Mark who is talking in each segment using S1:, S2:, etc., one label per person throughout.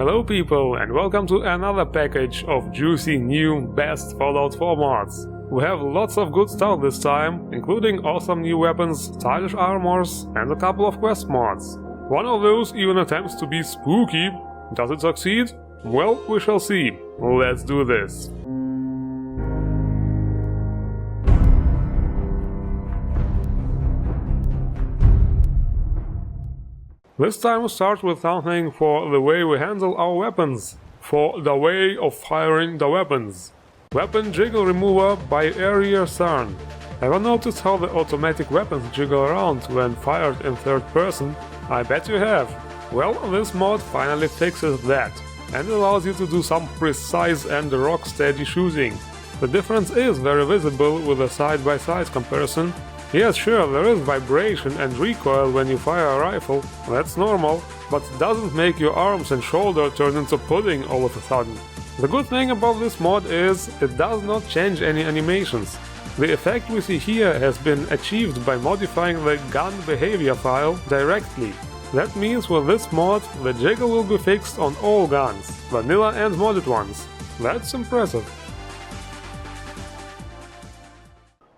S1: Hello people, and welcome to another package of juicy new best Fallout 4 mods. We have lots of good stuff this time, including awesome new weapons, stylish armors, and a couple of quest mods. One of those even attempts to be spooky. Does it succeed? Well, we shall see. Let's do this. This time we start with something for the way we handle our weapons. For the way of firing the weapons. Weapon Jiggle Remover by aerisar. Ever noticed how the automatic weapons jiggle around when fired in third person? I bet you have. Well, this mod finally fixes that, and allows you to do some precise and rock-steady shooting. The difference is very visible with a side-by-side comparison. Yes, sure, there is vibration and recoil when you fire a rifle, that's normal, but it doesn't make your arms and shoulder turn into pudding all of a sudden. The good thing about this mod is it does not change any animations. The effect we see here has been achieved by modifying the gun behavior file directly. That means with this mod, the jiggle will be fixed on all guns, vanilla and modded ones. That's impressive.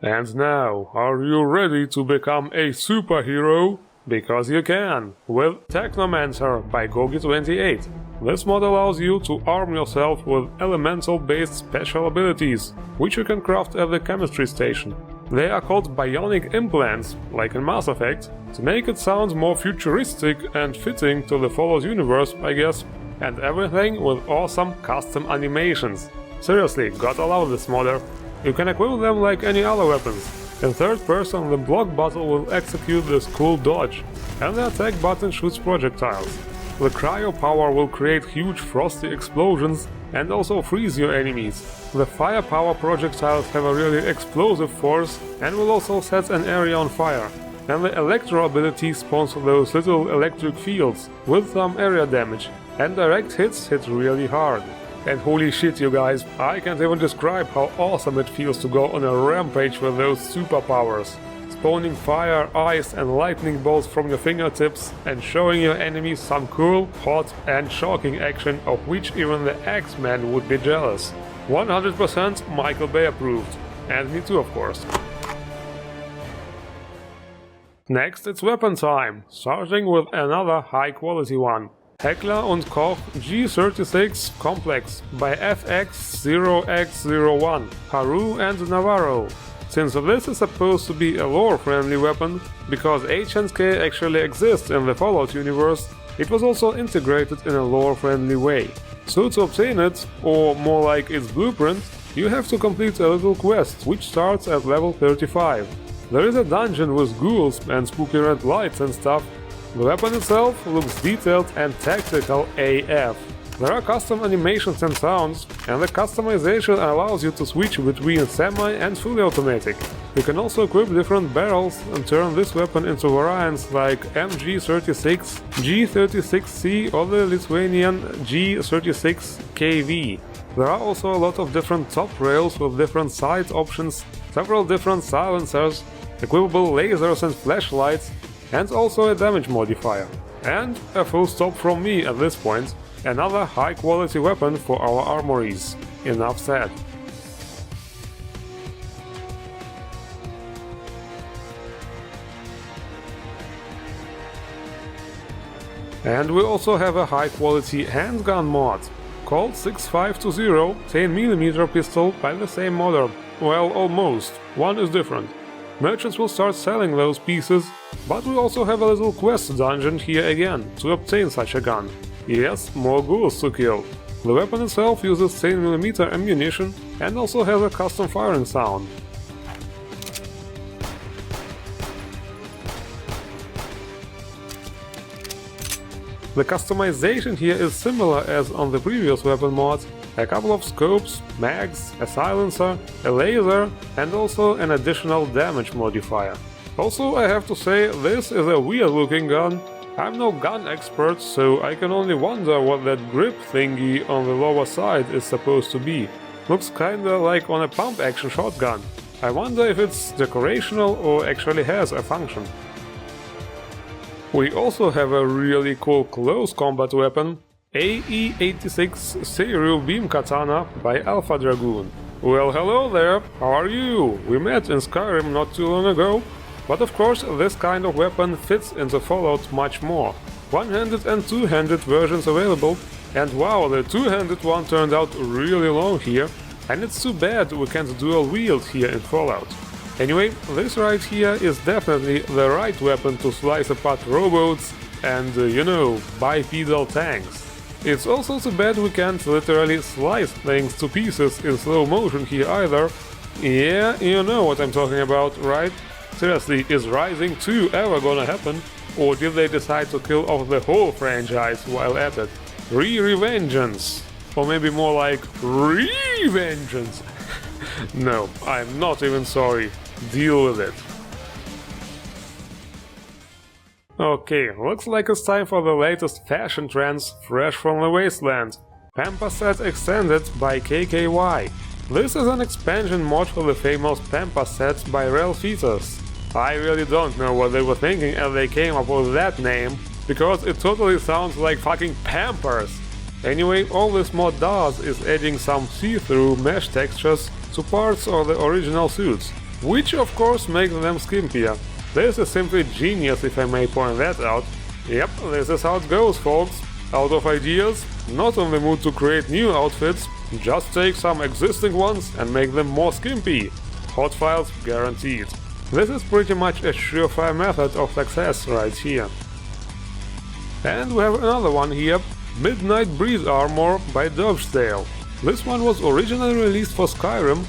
S1: And now, are you ready to become a superhero? Because you can, with Technomancer by Koch28. This mod allows you to arm yourself with elemental-based special abilities, which you can craft at the chemistry station. They are called bionic implants, like in Mass Effect, to make it sound more futuristic and fitting to the Fallout universe, I guess, and everything with awesome custom animations. Seriously, gotta love this modder. You can equip them like any other weapons. In third person, the block button will execute this cool dodge, and the attack button shoots projectiles. The cryo power will create huge frosty explosions and also freeze your enemies. The firepower projectiles have a really explosive force and will also set an area on fire. And the electro ability spawns those little electric fields with some area damage, and direct hits hit really hard. And holy shit, you guys, I can't even describe how awesome it feels to go on a rampage with those superpowers. Spawning fire, ice and lightning bolts from your fingertips and showing your enemies some cool, hot and shocking action of which even the X-Men would be jealous. 100% Michael Bay approved. And me too, of course. Next it's weapon time, starting with another high quality one. Heckler and Koch G36 Complex by FX0X01, Haru and Navarro. Since this is supposed to be a lore-friendly weapon, because H&K actually exists in the Fallout universe, it was also integrated in a lore-friendly way. So to obtain it, or more like its blueprint, you have to complete a little quest, which starts at level 35. There is a dungeon with ghouls and spooky red lights and stuff. The weapon itself looks detailed and tactical AF. There are custom animations and sounds, and the customization allows you to switch between semi and fully automatic. You can also equip different barrels and turn this weapon into variants like MG36, G36C or the Lithuanian G36KV. There are also a lot of different top rails with different sight options, several different silencers, equipable lasers and flashlights, and also a damage modifier. And a full stop from me at this point, another high quality weapon for our armories. Enough said. And we also have a high quality handgun mod. Colt 6520 10mm pistol by the same modder. Well, almost. One is different. Merchants will start selling those pieces, but we also have a little quest dungeon here again to obtain such a gun. Yes, more ghouls to kill. The weapon itself uses 10mm ammunition and also has a custom firing sound. The customization here is similar as on the previous weapon mod. A couple of scopes, mags, a silencer, a laser and also an additional damage modifier. Also, I have to say, this is a weird looking gun. I'm no gun expert, so I can only wonder what that grip thingy on the lower side is supposed to be. Looks kinda like on a pump action shotgun. I wonder if it's decorational or actually has a function. We also have a really cool close combat weapon. AE86 Seiryuu Beam Katana by Alpha Dragoon. Well, hello there, how are you? We met in Skyrim not too long ago, but of course this kind of weapon fits into Fallout much more. One-handed and two-handed versions available, and wow, the two-handed one turned out really long here, and it's too bad we can't dual wield here in Fallout. Anyway, this right here is definitely the right weapon to slice apart robots and, you know, bipedal tanks. It's also too bad we can't literally slice things to pieces in slow motion here either. Yeah, you know what I'm talking about, right? Seriously, is Rising 2 ever gonna happen? Or did they decide to kill off the whole franchise while at it? Re-Revengeance! Or maybe more like Re-Vengeance! No, I'm not even sorry. Deal with it. Okay, looks like it's time for the latest fashion trends fresh from the wasteland. Pampas set extended by KKY. This is an expansion mod for the famous Pampas set by Ralph Eaters. I really don't know what they were thinking as they came up with that name, because it totally sounds like fucking Pampers. Anyway, all this mod does is adding some see-through mesh textures to parts of the original suits, which of course makes them skimpier. This is simply genius, if I may point that out. Yep, this is how it goes, folks. Out of ideas, not in the mood to create new outfits, just take some existing ones and make them more skimpy. Hot files guaranteed. This is pretty much a surefire method of success right here. And we have another one here, Midnight Breeze Armor by Dogstail. This one was originally released for Skyrim.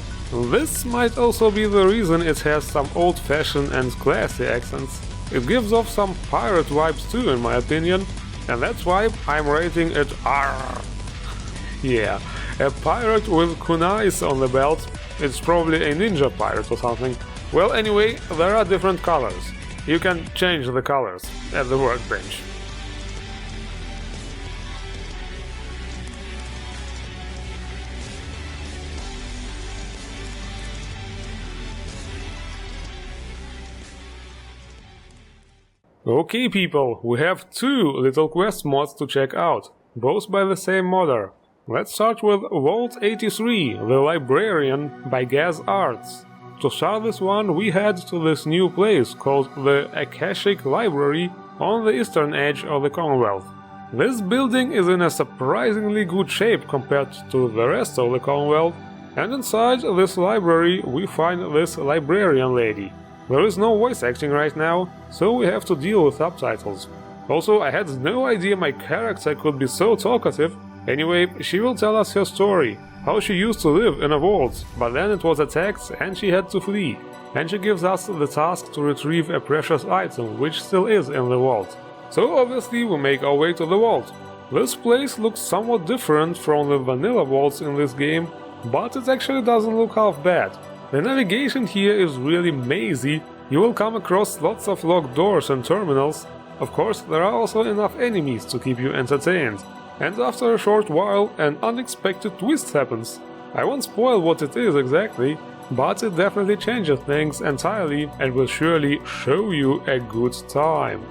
S1: This might also be the reason it has some old-fashioned and classy accents. It gives off some pirate vibes too, in my opinion, and that's why I'm rating it R. Yeah, a pirate with kunais on the belt. It's probably a ninja pirate or something. Well, anyway, there are different colors. You can change the colors at the workbench. Okay people, we have two little quest mods to check out, both by the same modder. Let's start with Vault 83, the Librarian by Gaz Arts. To start this one, we head to this new place called the Akashic Library on the eastern edge of the Commonwealth. This building is in a surprisingly good shape compared to the rest of the Commonwealth, and inside this library we find this Librarian lady. There is no voice acting right now, so we have to deal with subtitles. Also, I had no idea my character could be so talkative. Anyway, she will tell us her story, how she used to live in a vault, but then it was attacked and she had to flee. And she gives us the task to retrieve a precious item, which still is in the vault. So obviously we make our way to the vault. This place looks somewhat different from the vanilla vaults in this game, but it actually doesn't look half bad. The navigation here is really mazy. You will come across lots of locked doors and terminals. Of course, there are also enough enemies to keep you entertained. And after a short while, an unexpected twist happens. I won't spoil what it is exactly, but it definitely changes things entirely and will surely show you a good time.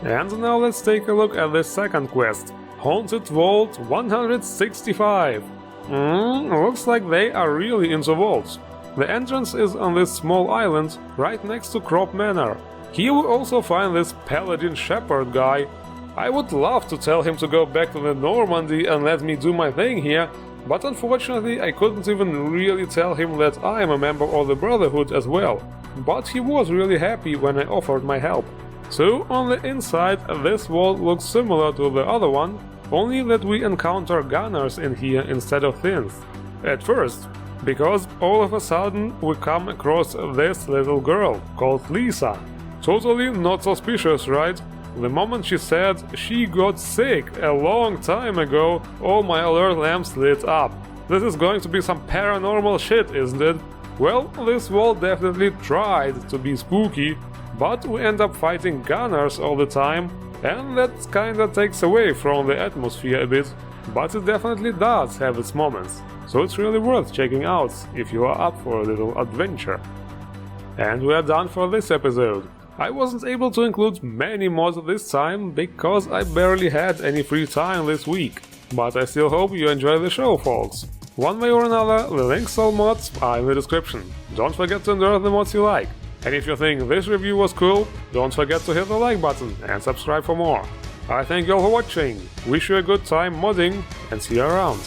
S1: And now let's take a look at the second quest, Haunted Vault 165. Looks like they are really into vaults. The entrance is on this small island right next to Crop Manor. Here we also find this Paladin Shepherd guy. I would love to tell him to go back to the Normandy and let me do my thing here, but unfortunately I couldn't even really tell him that I am a member of the Brotherhood as well. But he was really happy when I offered my help. So on the inside this vault looks similar to the other one, only that we encounter gunners in here instead of thins. At first, because all of a sudden we come across this little girl called Lisa. Totally not suspicious, right? The moment she said she got sick a long time ago, all my alert lamps lit up. This is going to be some paranormal shit, isn't it? Well, this wall definitely tried to be spooky, but we end up fighting gunners all the time, and that kinda takes away from the atmosphere a bit, but it definitely does have its moments, so it's really worth checking out if you are up for a little adventure. And we are done for this episode. I wasn't able to include many mods this time because I barely had any free time this week, but I still hope you enjoy the show, folks. One way or another, the links to all mods are in the description. Don't forget to endorse the mods you like. And if you think this review was cool, don't forget to hit the like button and subscribe for more. I thank you all for watching, wish you a good time modding, and see you around.